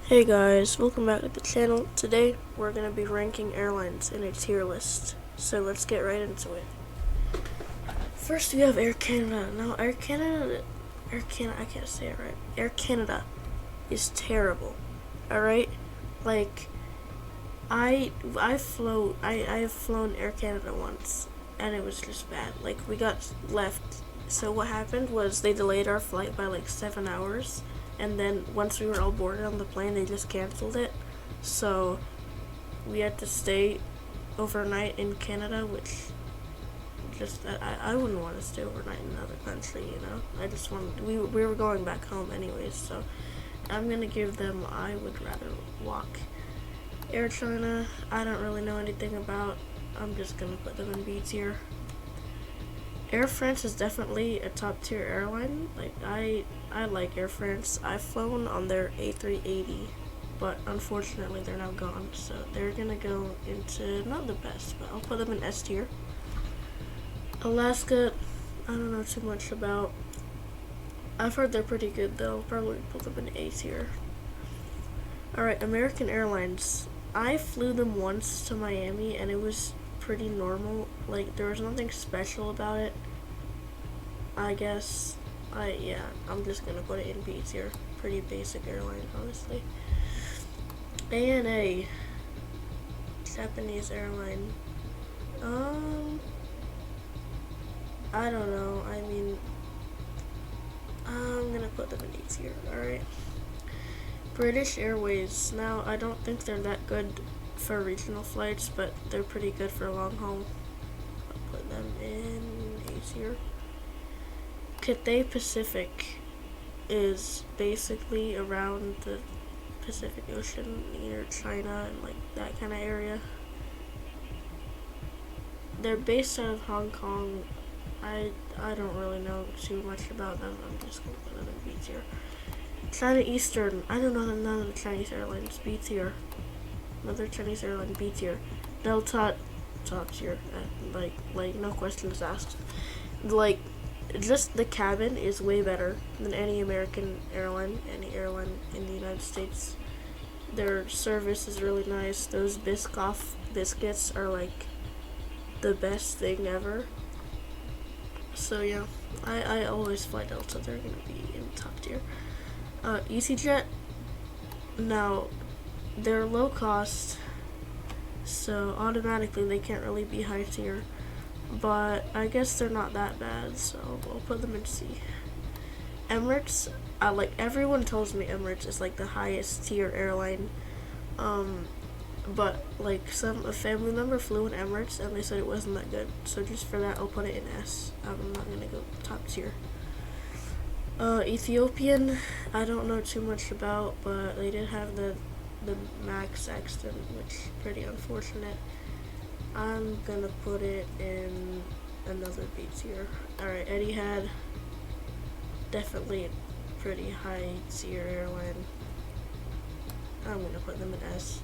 Hey guys, welcome back to the channel. Today we're going to be ranking airlines in a tier list. So let's get right into it. First we have Air Canada. Now Air Canada, I can't say it right. Air Canada is terrible. Alright? Like, I have flown Air Canada once and it was just bad. Like, we got left. So what happened was they delayed our flight by like 7 hours. And then once we were all boarded on the plane, they just canceled it. So we had to stay overnight in Canada, which I wouldn't want to stay overnight in another country, you know. I just wanted we were going back home anyways, so I'm gonna give them I would rather walk. Air China, I don't really know anything about. I'm just gonna put them in B tier. Air France is definitely a top tier airline. Like I like Air France. I've flown on their A380, but unfortunately they're now gone. So they're gonna go into not the best, but I'll put them in S tier. Alaska, I don't know too much about. I've heard they're pretty good though. I'll probably put them in A tier. Alright, American Airlines. I flew them once to Miami and it was pretty normal. Like, there was nothing special about it, I guess. I'm just gonna put it in B tier. Pretty basic airline, honestly. ANA, Japanese airline. I don't know. I mean, I'm gonna put them in A tier. Alright. British Airways. Now, I don't think they're that good for regional flights, but they're pretty good for long haul. I'll put them in A tier. Cathay Pacific is basically around the Pacific Ocean near China and like that kind of area. They're based out of Hong Kong. I don't really know too much about them. I'm just gonna put them in B tier. China Eastern. I don't know none of the Chinese airlines. B tier. Another Chinese airline, B tier. Delta, top tier. Like no questions asked. Like, just the cabin is way better than any American airline, any airline in the United States. Their service is really nice. Those Biscoff biscuits are like the best thing ever. So yeah, I always fly Delta. They're gonna be in top tier. EasyJet. Now, they're low cost, so automatically they can't really be high tier. But I guess they're not that bad, so I'll put them in C. Emirates, like everyone tells me Emirates is like the highest tier airline. But like a family member flew in Emirates and they said it wasn't that good. So just for that, I'll put it in S. I'm not gonna go top tier. Ethiopian, I don't know too much about, but they did have the Max accident, which is pretty unfortunate. I'm gonna put it in another B tier. Alright, Etihad, definitely a pretty high tier airline. I'm gonna put them in S.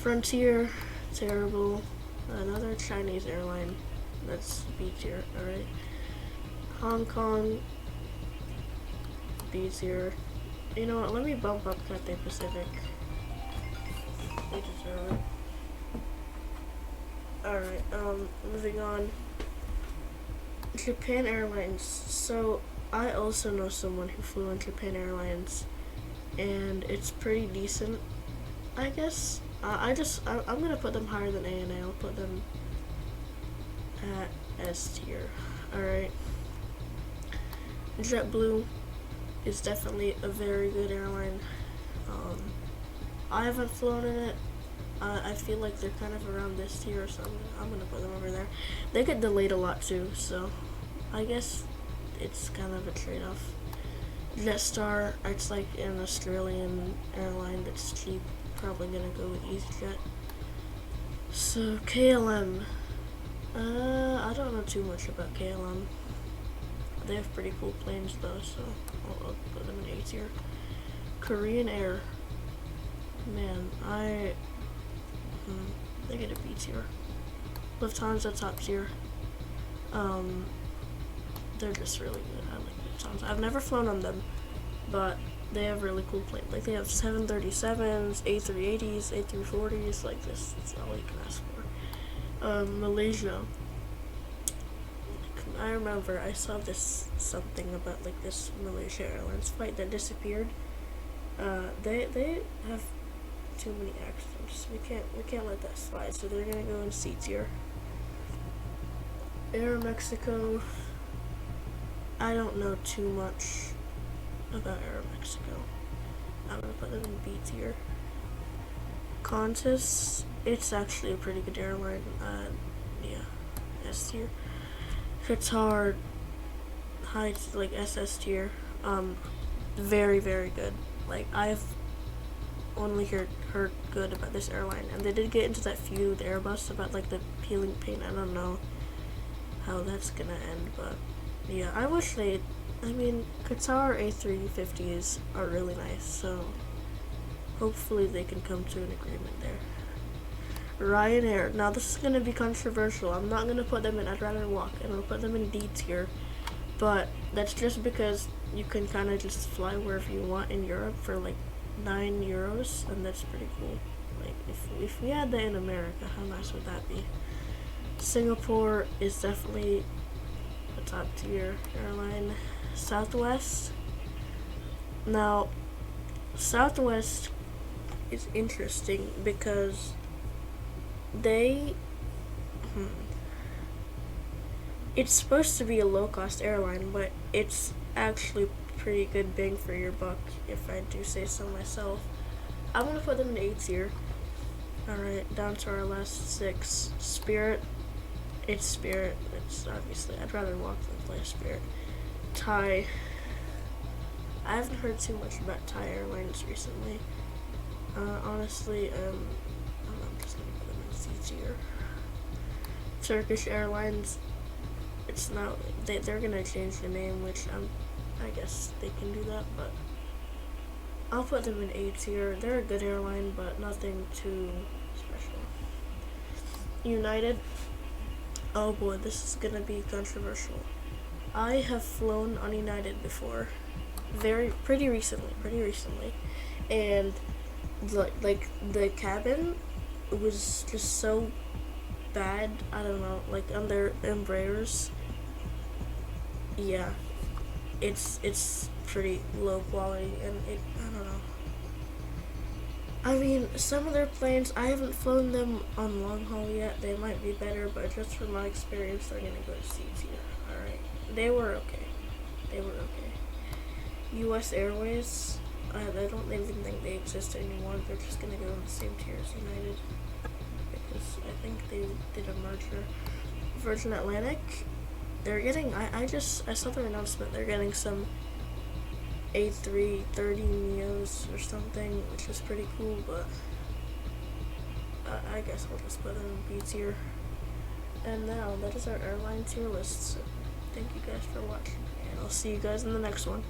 Frontier, terrible. Another Chinese airline, that's B tier. Alright. Hong Kong, B tier. You know what, let me bump up Cathay Pacific. They deserve it. Alright, moving on. Japan Airlines. So, I also know someone who flew on Japan Airlines, and it's pretty decent, I guess. I'm gonna put them higher than ANA. I'll put them at S tier. Alright. JetBlue is definitely a very good airline. I haven't flown in it. I feel like they're kind of around this tier, so I'm gonna put them over there. They get delayed a lot too, so I guess it's kind of a trade-off. Jetstar, it's like an Australian airline that's cheap. Probably gonna go with EasyJet. So KLM, I don't know too much about KLM. They have pretty cool planes though, so I'll put them in A tier. Korean Air, man, they get a B tier. Lufthansa top tier. They're just really good. I like Lufthansa. I've never flown on them, but they have really cool planes. Like they have 737s, A380s, A340s. Like this, that's all you can ask for. Malaysia. I remember I saw this something about like this Malaysia Airlines flight that disappeared. They have too many accidents. We can't let that slide. So they're gonna go in C tier. Air Mexico. I don't know too much about Air Mexico. I'm gonna put them in B tier. Qantas. It's actually a pretty good airline. Yeah, S tier. Qatar. High like SS tier. Very very good. Like I've only heard good about this airline, and they did get into that feud with Airbus about like the peeling paint. I don't know how that's gonna end, but yeah, I wish they. I mean, Qatar A350s are really nice, so hopefully they can come to an agreement there. Ryanair. Now this is gonna be controversial. I'm not gonna put them in I'd rather walk, and I'll put them in D tier, but that's just because you can kind of just fly wherever you want in Europe for like €9, and that's pretty cool. Like if we had that in America, how nice would that be? Singapore is definitely a top tier airline. Southwest. Now, Southwest is interesting because they. It's supposed to be a low-cost airline, but it's actually pretty good bang for your buck, if I do say so myself. I'm gonna put them in A tier. Alright, down to our last 6. Spirit. It's Spirit. It's obviously, I'd rather walk than fly Spirit. Thai. I haven't heard too much about Thai Airlines recently. Honestly, I'm just gonna put them in C tier. Turkish Airlines. It's not. They're gonna change the name, which I guess they can do that, but I'll put them in A tier. They're a good airline, but nothing too special. United. Oh boy, this is gonna be controversial. I have flown on United before, pretty recently, and like the cabin was just so bad. I don't know, like on their Embraers. Yeah, it's pretty low quality, and I don't know. I mean, some of their planes, I haven't flown them on long haul yet. They might be better, but just from my experience, they're gonna go to C tier. Alright. They were okay. US Airways, I don't even think they exist anymore. They're just gonna go in the same tier as United, because I think they did a merger. Virgin Atlantic, they're getting, I saw their announcement, they're getting some A330 Neos or something, which is pretty cool, but I guess I'll just put them in B tier. And now, that is our airline tier list, so thank you guys for watching, and I'll see you guys in the next one.